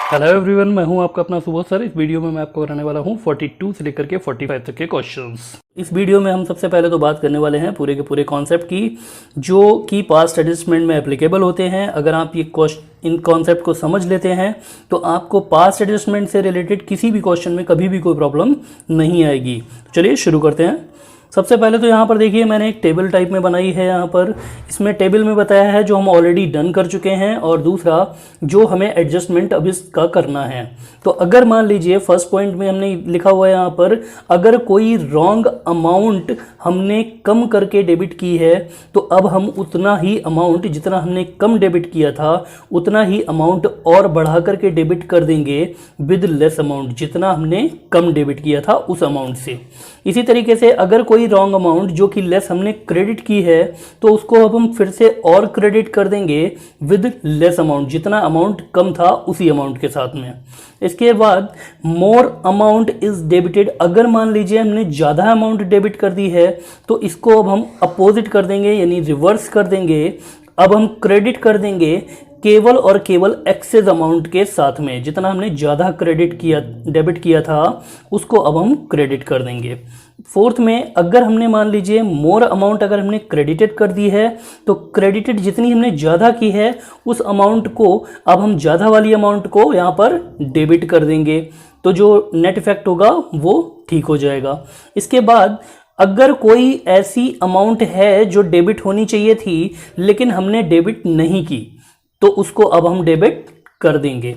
Hello everyone, मैं हूं आपका अपना सुबोध सर। इस वीडियो में मैं आपको कराने वाला हूं 42 से लेकर के 45 तक के क्वेश्चंस। इस वीडियो में हम सबसे पहले तो बात करने वाले हैं पूरे के पूरे कॉन्सेप्ट की, जो कि पास्ट एडजस्टमेंट में एप्लीकेबल होते हैं। अगर आप ये इन कॉन्सेप्ट को समझ लेते हैं तो आपको पास्ट एडजस्टमेंट से रिलेटेड किसी भी क्वेश्चन में कभी भी कोई प्रॉब्लम नहीं आएगी। तो चलिए शुरू करते हैं। सबसे पहले तो यहाँ पर देखिए, मैंने एक टेबल टाइप में बनाई है। यहाँ पर इसमें टेबल में बताया है जो हम ऑलरेडी डन कर चुके हैं, और दूसरा जो हमें एडजस्टमेंट अब इसका करना है। तो अगर मान लीजिए फर्स्ट पॉइंट में हमने लिखा हुआ है यहाँ पर, अगर कोई रॉन्ग अमाउंट हमने कम करके डेबिट की है तो अब हम उतना ही अमाउंट, जितना हमने कम डेबिट किया था उतना ही अमाउंट और बढ़ा करके डेबिट कर देंगे विद लेस अमाउंट, जितना हमने कम डेबिट किया था उस अमाउंट से। इसी तरीके से अगर कोई रॉन्ग अमाउंट जो कि लेस हमने क्रेडिट की है तो उसको अब हम फिर से और क्रेडिट कर देंगे विद लेस अमाउंट, जितना अमाउंट कम था उसी अमाउंट के साथ में। इसके बाद मोर अमाउंट इज डेबिटेड, अगर मान लीजिए हमने ज़्यादा अमाउंट डेबिट कर दी है तो इसको अब हम अपोजिट कर देंगे, यानी रिवर्स कर देंगे। अब हम क्रेडिट कर देंगे केवल और केवल एक्सेस अमाउंट के साथ में, जितना हमने ज़्यादा डेबिट किया था उसको अब हम क्रेडिट कर देंगे। फोर्थ में, अगर हमने मान लीजिए मोर अमाउंट अगर हमने क्रेडिटेड कर दी है तो क्रेडिटेड जितनी हमने ज़्यादा की है उस अमाउंट को अब हम ज़्यादा वाली अमाउंट को यहाँ पर डेबिट कर देंगे, तो जो नेट इफेक्ट होगा वो ठीक हो जाएगा। इसके बाद अगर कोई ऐसी अमाउंट है जो डेबिट होनी चाहिए थी लेकिन हमने डेबिट नहीं की तो उसको अब हम डेबिट कर देंगे।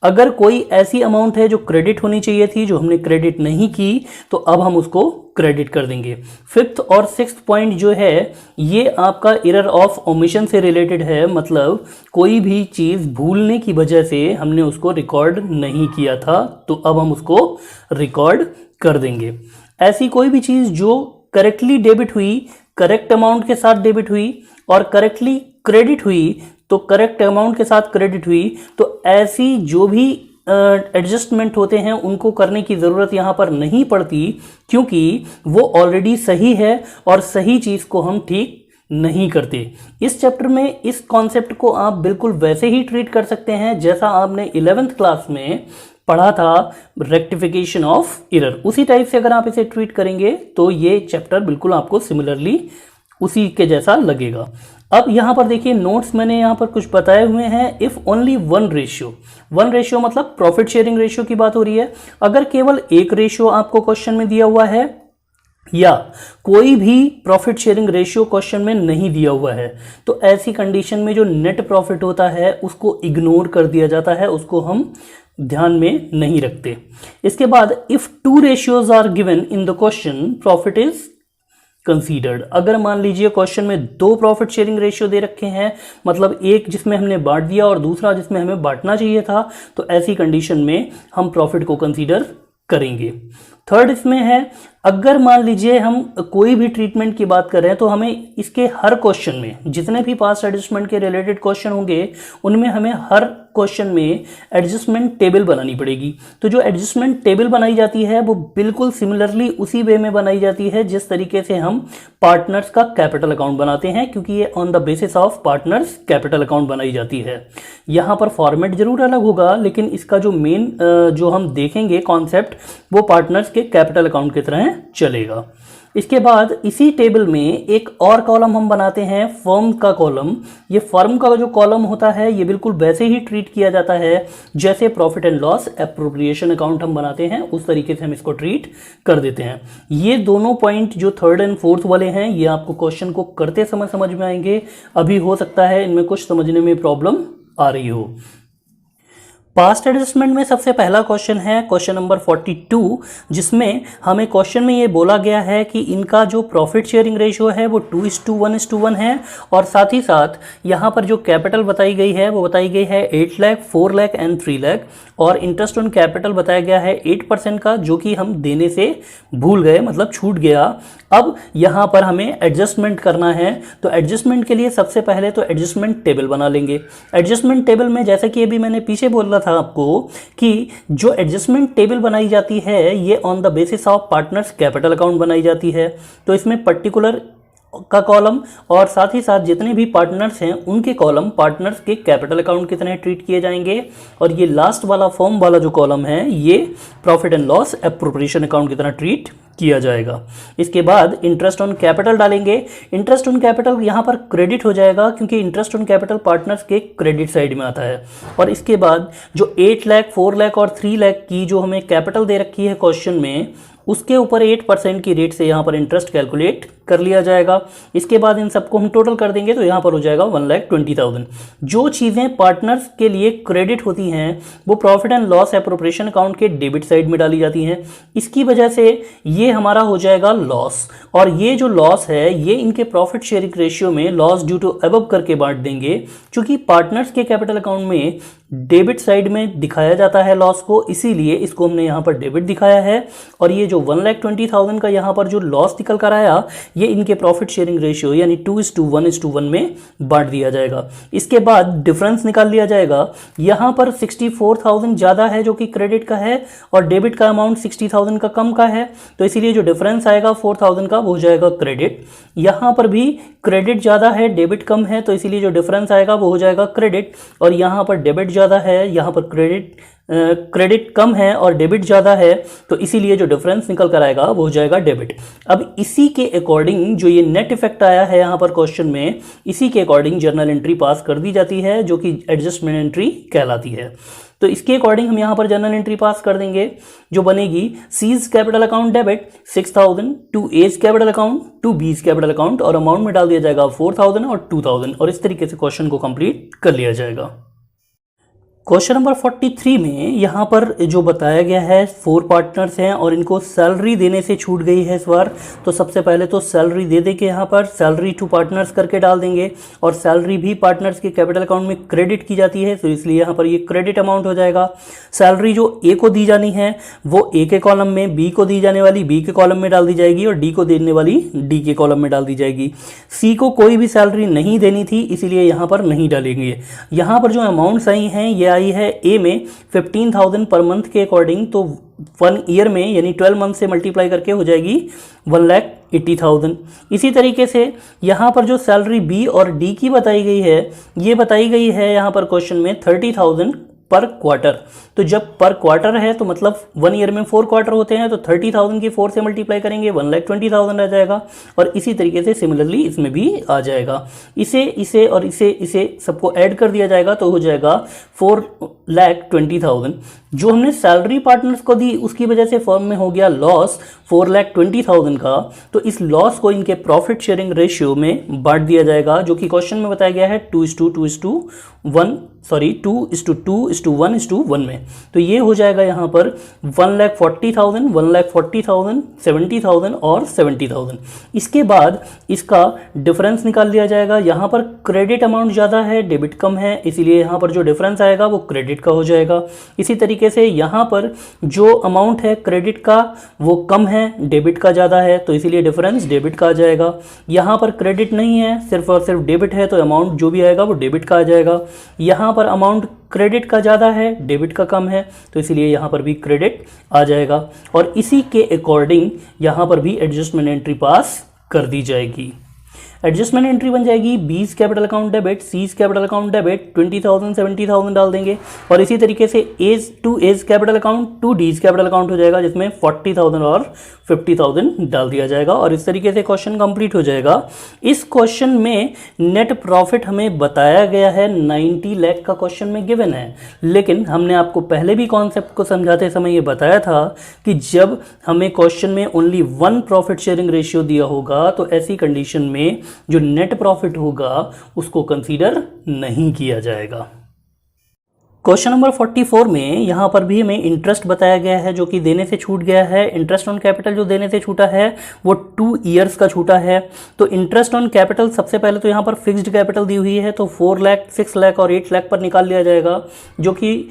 अगर कोई ऐसी अमाउंट है जो क्रेडिट होनी चाहिए थी जो हमने क्रेडिट नहीं की तो अब हम उसको क्रेडिट कर देंगे। फिफ्थ और सिक्स्थ पॉइंट जो है ये आपका एरर ऑफ ओमिशन से रिलेटेड है, मतलब कोई भी चीज़ भूलने की वजह से हमने उसको रिकॉर्ड नहीं किया था तो अब हम उसको रिकॉर्ड कर देंगे। ऐसी कोई भी चीज़ जो करेक्टली डेबिट हुई, करेक्ट अमाउंट के साथ डेबिट हुई और करेक्टली क्रेडिट हुई, तो करेक्ट अमाउंट के साथ क्रेडिट हुई, तो ऐसी जो भी एडजस्टमेंट होते हैं उनको करने की ज़रूरत यहाँ पर नहीं पड़ती, क्योंकि वो ऑलरेडी सही है और सही चीज़ को हम ठीक नहीं करते। इस चैप्टर में इस कॉन्सेप्ट को आप बिल्कुल वैसे ही ट्रीट कर सकते हैं जैसा आपने 11th क्लास में पढ़ा था रेक्टिफिकेशन ऑफ एरर, उसी टाइप से अगर आप इसे ट्रीट करेंगे तो ये चैप्टर बिल्कुल आपको सिमिलरली उसी के जैसा लगेगा। अब यहाँ पर देखिए नोट्स मैंने यहाँ पर कुछ बताए हुए हैं। इफ़ ओनली वन रेशियो मतलब प्रॉफिट शेयरिंग रेशियो की बात हो रही है। अगर केवल एक रेशियो आपको क्वेश्चन में दिया हुआ है या कोई भी प्रॉफिट शेयरिंग रेशियो क्वेश्चन में नहीं दिया हुआ है तो ऐसी कंडीशन में जो नेट प्रॉफिट होता है उसको इग्नोर कर दिया जाता है, उसको हम ध्यान में नहीं रखते। इसके बाद if two ratios are given in the question profit is considered. अगर मान लीजिए क्वेश्चन में दो प्रॉफिट शेयरिंग रेशियो दे रखे हैं, मतलब एक जिसमें हमने बांट दिया और दूसरा जिसमें हमें बांटना चाहिए था, तो ऐसी कंडीशन में हम प्रॉफिट को कंसीडर करेंगे। थर्ड इसमें है, अगर मान लीजिए हम कोई भी ट्रीटमेंट की बात कर रहे हैं तो हमें इसके हर क्वेश्चन में, जितने भी पास्ट एडजस्टमेंट के रिलेटेड क्वेश्चन होंगे उनमें हमें हर क्वेश्चन में एडजस्टमेंट टेबल बनानी पड़ेगी। तो जो एडजस्टमेंट टेबल बनाई जाती है वो बिल्कुल सिमिलरली उसी वे में बनाई जाती है जिस तरीके से हम पार्टनर्स का कैपिटल अकाउंट बनाते हैं, क्योंकि ये on the basis of partners capital account बनाई जाती है। यहाँ पर फॉर्मेट जरूर अलग होगा लेकिन इसका जो मेन जो हम देखेंगे कॉन्सेप्ट वो पार्टनर्स के कैपिटल अकाउंट की तरह चलेगा। इसके बाद इसी टेबल में एक और कॉलम हम बनाते हैं, फर्म का कॉलम। ये फर्म का जो कॉलम होता है ये बिल्कुल वैसे ही ट्रीट किया जाता है जैसे profit and loss appropriation account हम बनाते हैं, उस तरीके से हम इसको ट्रीट कर देते हैं। ये दोनों पॉइंट जो थर्ड एंड फोर्थ वाले हैं ये आपको क्वेश्चन को करते समय समझ में आएंगे। अभी हो सकता है इनमें कुछ समझने में प्रॉब्लम आ रही हो। पास्ट एडजस्टमेंट में सबसे पहला क्वेश्चन है क्वेश्चन नंबर 42, जिसमें हमें क्वेश्चन में ये बोला गया है कि इनका जो प्रॉफिट शेयरिंग रेशियो है वो 2:1:1 है, और साथ ही साथ यहाँ पर जो कैपिटल बताई गई है वो बताई गई है 8 लाख, 4 लाख एंड 3 लाख, और इंटरेस्ट ऑन कैपिटल बताया गया है 8% का, जो कि हम देने से भूल गए, मतलब छूट गया। अब यहाँ पर हमें एडजस्टमेंट करना है, तो एडजस्टमेंट के लिए सबसे पहले तो एडजस्टमेंट टेबल बना लेंगे। एडजस्टमेंट टेबल में जैसा कि अभी मैंने पीछे बोला था आपको कि जो एडजस्टमेंट टेबल बनाई जाती है ये on the basis of partners capital account बनाई जाती है। तो इसमें पर्टिकुलर का कॉलम और साथ ही साथ जितने भी पार्टनर्स हैं उनके कॉलम, पार्टनर्स के कैपिटल अकाउंट की तरह ट्रीट किए जाएंगे। और ये लास्ट वाला फॉर्म वाला जो कॉलम है ये profit and loss appropriation account की तरह ट्रीट किया जाएगा। इसके बाद इंटरेस्ट ऑन कैपिटल डालेंगे। इंटरेस्ट ऑन कैपिटल यहाँ पर क्रेडिट हो जाएगा क्योंकि इंटरेस्ट ऑन कैपिटल पार्टनर्स के क्रेडिट साइड में आता है। और इसके बाद जो 8 लाख, 4 लाख और 3 लाख की जो हमें कैपिटल दे रखी है क्वेश्चन में, उसके ऊपर 8% की रेट से यहाँ पर इंटरेस्ट कैलकुलेट कर लिया जाएगा। इसके बाद इन सबको हम टोटल कर देंगे तो यहाँ पर हो जाएगा 1,20,000। जो चीज़ें पार्टनर्स के लिए क्रेडिट होती हैं वो profit and loss appropriation account के डेबिट साइड में डाली जाती हैं। इसकी वजह से ये हमारा हो जाएगा लॉस, और ये जो लॉस है ये इनके प्रॉफिट शेयरिंग रेशियो में लॉस ड्यू टू अबव करके बांट देंगे। क्योंकि पार्टनर्स के कैपिटल अकाउंट में डेबिट साइड में दिखाया जाता है लॉस को, इसीलिए इसको हमने यहाँ पर डेबिट दिखाया है। और ये जो 1,20,000 का यहाँ पर जो लॉस निकल कर आया ये इनके प्रॉफिट शेयरिंग रेशियो यानी 2:1 में बांट दिया जाएगा। इसके बाद डिफरेंस निकाल लिया जाएगा। यहाँ पर 64,000 ज़्यादा है जो कि क्रेडिट का है और डेबिट का अमाउंट 60,000 का कम का है, तो इसीलिए जो डिफरेंस आएगा 4,000 का वो हो जाएगा क्रेडिट। यहाँ पर भी क्रेडिट ज़्यादा है, डेबिट कम है, तो इसीलिए जो डिफरेंस आएगा वो हो जाएगा क्रेडिट। और यहाँ पर डेबिट ज़्यादा है, यहाँ पर क्रेडिट कम है और डेबिट ज़्यादा है, तो इसीलिए जो डिफरेंस निकल कर आएगा वो हो जाएगा डेबिट। अब इसी के अकॉर्डिंग जो ये नेट इफेक्ट आया है यहाँ पर क्वेश्चन में, इसी के अकॉर्डिंग जर्नल एंट्री पास कर दी जाती है जो कि एडजस्टमेंट एंट्री कहलाती है। तो इसके अकॉर्डिंग हम यहाँ पर जर्नल एंट्री पास कर देंगे जो बनेगी C's capital account debit 6,000 to A's capital account to B's capital account, और अमाउंट में डाल दिया जाएगा 4,000 और 2,000, और इस तरीके से क्वेश्चन को कंप्लीट कर लिया जाएगा। क्वेश्चन नंबर 43 में यहाँ पर जो बताया गया है 4 पार्टनर्स हैं और इनको सैलरी देने से छूट गई है इस बार। तो सबसे पहले तो सैलरी दे दे के यहाँ पर सैलरी टू पार्टनर्स करके डाल देंगे, और सैलरी भी पार्टनर्स के कैपिटल अकाउंट में क्रेडिट की जाती है, तो इसलिए यहाँ पर ये क्रेडिट अमाउंट हो जाएगा। सैलरी जो ए को दी जानी है वो ए के कॉलम में, बी को दी जाने वाली बी के कॉलम में डाल दी जाएगी और डी को देने वाली डी के कॉलम में डाल दी जाएगी। सी को कोई भी सैलरी नहीं देनी थी इसीलिए यहाँ पर नहीं डालेंगे। यहाँ पर जो अमाउंट्स आई हैं ये आई है ए में 15,000 पर मंथ के अकॉर्डिंग, तो 1 ईयर में यानी 12 मंथ से मल्टीप्लाई करके हो जाएगी 1,80,000। इसी तरीके से यहाँ पर जो सैलरी बी और डी की बताई गई है ये बताई गई है यहाँ पर क्वेश्चन में 30,000 पर क्वार्टर। तो जब पर क्वार्टर है तो मतलब 1 ईयर में 4 क्वार्टर होते हैं, तो 30,000 की 4 से मल्टीप्लाई करेंगे 1,20,000 आ जाएगा। और इसी तरीके से सिमिलरली इसमें भी आ जाएगा। इसे और इसे सबको ऐड कर दिया जाएगा तो हो जाएगा 4,20,000। जो हमने सैलरी पार्टनर्स को दी उसकी वजह से फर्म में हो गया लॉस 4,20,000 का, तो इस लॉस को इनके प्रॉफिट शेयरिंग रेशियो में बांट दिया जाएगा जो कि क्वेश्चन में बताया गया है 2:1 में। तो ये हो जाएगा यहाँ पर 1,40,000, 1,40,000, 70,000 और 70,000। इसके बाद इसका डिफरेंस निकाल लिया जाएगा। यहाँ पर क्रेडिट अमाउंट ज़्यादा है, डेबिट कम है, इसीलिए यहाँ पर जो डिफरेंस आएगा वो क्रेडिट का हो जाएगा। इसी तरीके से यहाँ पर जो अमाउंट है क्रेडिट का वो कम है, डेबिट का ज़्यादा है, तो इसीलिए डिफरेंस डेबिट का आ जाएगा। यहाँ पर क्रेडिट नहीं है, सिर्फ और सिर्फ डेबिट है, तो अमाउंट जो भी आएगा वो डेबिट का आ जाएगा। यहाँ पर अमाउंट क्रेडिट का ज़्यादा है, डेबिट का कम है, तो इसीलिए यहाँ पर भी क्रेडिट आ जाएगा। और इसी के अकॉर्डिंग यहाँ पर भी एडजस्टमेंट एंट्री पास कर दी जाएगी। एडजस्टमेंट एंट्री बन जाएगी B's capital account debit, C's capital account debit 20,000, 70,000 डाल देंगे। और इसी तरीके से A's to A's capital account to D's capital account हो जाएगा जिसमें 40,000 और 50,000 डाल दिया जाएगा। और इस तरीके से क्वेश्चन कंप्लीट हो जाएगा। इस क्वेश्चन में नेट प्रॉफिट हमें बताया गया है 90 लाख का क्वेश्चन में गिवन है, लेकिन हमने आपको पहले भी कॉन्सेप्ट को समझाते समय ये बताया था कि जब हमें क्वेश्चन में ओनली 1 प्रॉफिट शेयरिंग रेशियो दिया होगा तो ऐसी कंडीशन में जो नेट प्रॉफिट होगा उसको कंसीडर नहीं किया जाएगा। क्वेश्चन नंबर 44 में यहाँ पर भी हमें इंटरेस्ट बताया गया है जो कि देने से छूट गया है। इंटरेस्ट ऑन कैपिटल जो देने से छूटा है वो 2 ईयर्स का छूटा है। तो इंटरेस्ट ऑन कैपिटल सबसे पहले तो यहाँ पर फिक्स्ड कैपिटल दी हुई है, तो 4 लाख, 6 लाख और 8 लाख पर निकाल लिया जाएगा जो कि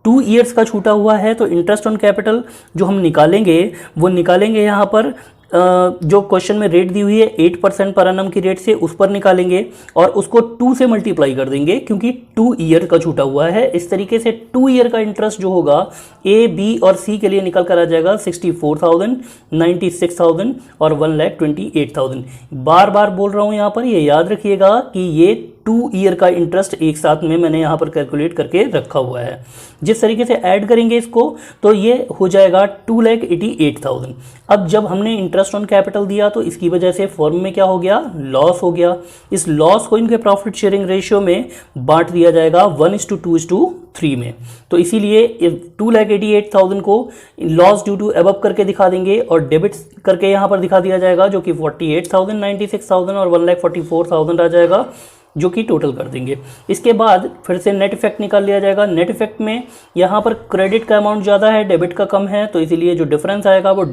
2 ईयर्स का छूटा हुआ है। तो इंटरेस्ट ऑन कैपिटल जो हम निकालेंगे वो निकालेंगे यहाँ पर जो क्वेश्चन में रेट दी हुई है 8% पर annum की रेट से उस पर निकालेंगे और उसको 2 से मल्टीप्लाई कर देंगे क्योंकि 2 ईयर का छूटा हुआ है। इस तरीके से 2 ईयर का इंटरेस्ट जो होगा ए, बी और सी के लिए निकल कर आ जाएगा 64,000, 96,000 और 1,28,000। बार बार बोल रहा हूँ यहाँ पर, ये याद रखिएगा कि ये 2 ईयर का इंटरेस्ट एक साथ में मैंने यहाँ पर कैलकुलेट करके रखा हुआ है। जिस तरीके से ऐड करेंगे इसको तो ये हो जाएगा 2,88,000। अब जब हमने इंटरेस्ट ऑन कैपिटल दिया तो इसकी वजह से फर्म में क्या हो गया, लॉस हो गया। इस लॉस को इनके प्रॉफिट शेयरिंग रेशियो में बांट दिया जाएगा 1:2:3 में। तो इसीलिए 2,88,000 को लॉस ड्यू टू एबव करके दिखा देंगे और डेबिट करके यहाँ पर दिखा दिया जाएगा जो कि 48,000, 96,000 और 1,44,000 आ जाएगा, जो कि टोटल कर देंगे। इसके बाद फिर से नेट इफेक्ट निकाल लिया जाएगा। नेट इफेक्ट में यहाँ पर क्रेडिट का अमाउंट ज़्यादा है, डेबिट का कम है, तो इसीलिए जो डिफरेंस आएगा वो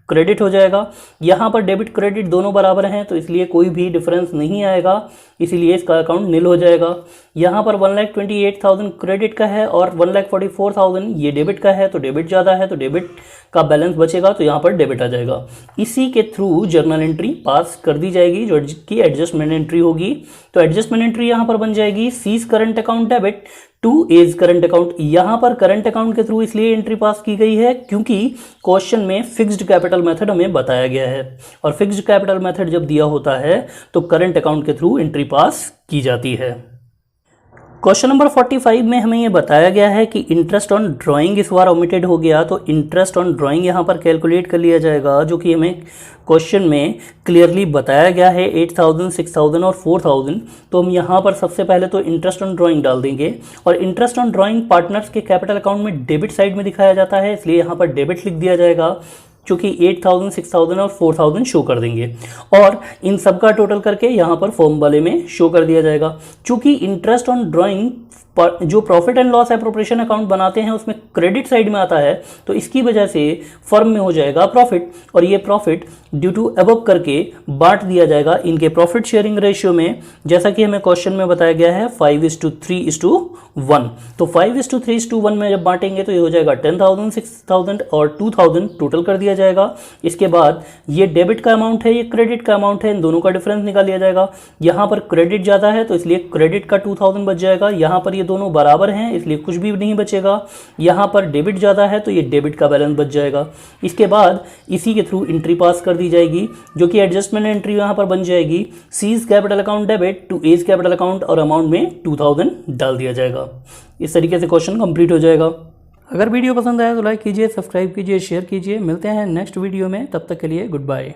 क्रेडिट हो जाएगा। यहाँ पर डेबिट क्रेडिट दोनों बराबर हैं तो इसलिए कोई भी डिफरेंस नहीं आएगा, इसीलिए इसका अकाउंट निल हो जाएगा। यहाँ पर 1,28,000 क्रेडिट का है और 1,44,000 ये डेबिट का है, तो डेबिट ज़्यादा है तो डेबिट का बैलेंस बचेगा, तो यहाँ पर डेबिट आ जाएगा। इसी के थ्रू जर्नल एंट्री पास कर दी जाएगी जो कि एडजस्टमेंट एंट्री होगी। तो एडजस्टमेंट एंट्री यहाँ पर बन जाएगी C's current account debit to A's current account. यहाँ पर करंट अकाउंट के थ्रू इसलिए एंट्री पास की गई है क्योंकि क्वेश्चन में फिक्स्ड कैपिटल मेथड हमें बताया गया है और फिक्स्ड कैपिटल मेथड जब दिया होता है तो करंट अकाउंट के थ्रू एंट्री पास की जाती है। क्वेश्चन नंबर 45 में हमें ये बताया गया है कि इंटरेस्ट ऑन ड्राइंग इस बार ओमिटेड हो गया, तो इंटरेस्ट ऑन ड्राइंग यहाँ पर कैलकुलेट कर लिया जाएगा जो कि हमें क्वेश्चन में क्लियरली बताया गया है 8,000, 6,000 और 4,000। तो हम यहाँ पर सबसे पहले तो इंटरेस्ट ऑन ड्राइंग डाल देंगे और इंटरेस्ट ऑन ड्राइंग पार्टनर्स के कैपिटल अकाउंट में डेबिट साइड में दिखाया जाता है, इसलिए यहाँ पर डेबिट लिख दिया जाएगा, चूँकि 8,000, 6,000 और 4,000 शो कर देंगे और इन सब का टोटल करके यहाँ पर फॉर्म वाले में शो कर दिया जाएगा। चूँकि इंटरेस्ट ऑन ड्राइंग जो profit and loss appropriation account बनाते हैं उसमें क्रेडिट साइड में आता है, तो इसकी वजह से फर्म में हो जाएगा प्रॉफिट और ये प्रॉफिट ड्यू टू अबव करके बांट दिया जाएगा इनके प्रॉफिट शेयरिंग रेशियो में, जैसा कि हमें क्वेश्चन में बताया गया है 5:3:1। तो 5:3:1 में जब बांटेंगे तो ये हो जाएगा 10,000, 6,000 और 2,000 टोटल कर दिया जाएगा। इसके बाद ये डेबिट का अमाउंट है, ये क्रेडिट का अमाउंट है, इन दोनों का डिफरेंस निकाल लिया जाएगा। यहाँ पर क्रेडिट ज़्यादा है तो इसलिए क्रेडिट का 2,000 बच जाएगा, यहाँ पर ये दोनों बराबर हैं इसलिए कुछ भी नहीं बचेगा। यहाँ पर डेबिट ज़्यादा है तो ये डेबिट का बैलेंस बच जाएगा। इसके बाद इसी के थ्रू एंट्री पास कर दी जाएगी जो कि एडजस्टमेंट एंट्री यहाँ पर बन जाएगी C's capital account debit to A's capital account और अमाउंट में 2,000 डाल दिया जाएगा। इस तरीके से क्वेश्चन कंप्लीट हो जाएगा। अगर वीडियो पसंद आया तो लाइक कीजिए, सब्सक्राइब कीजिए, शेयर कीजिए। मिलते हैं नेक्स्ट वीडियो में, तब तक के लिए गुड बाय।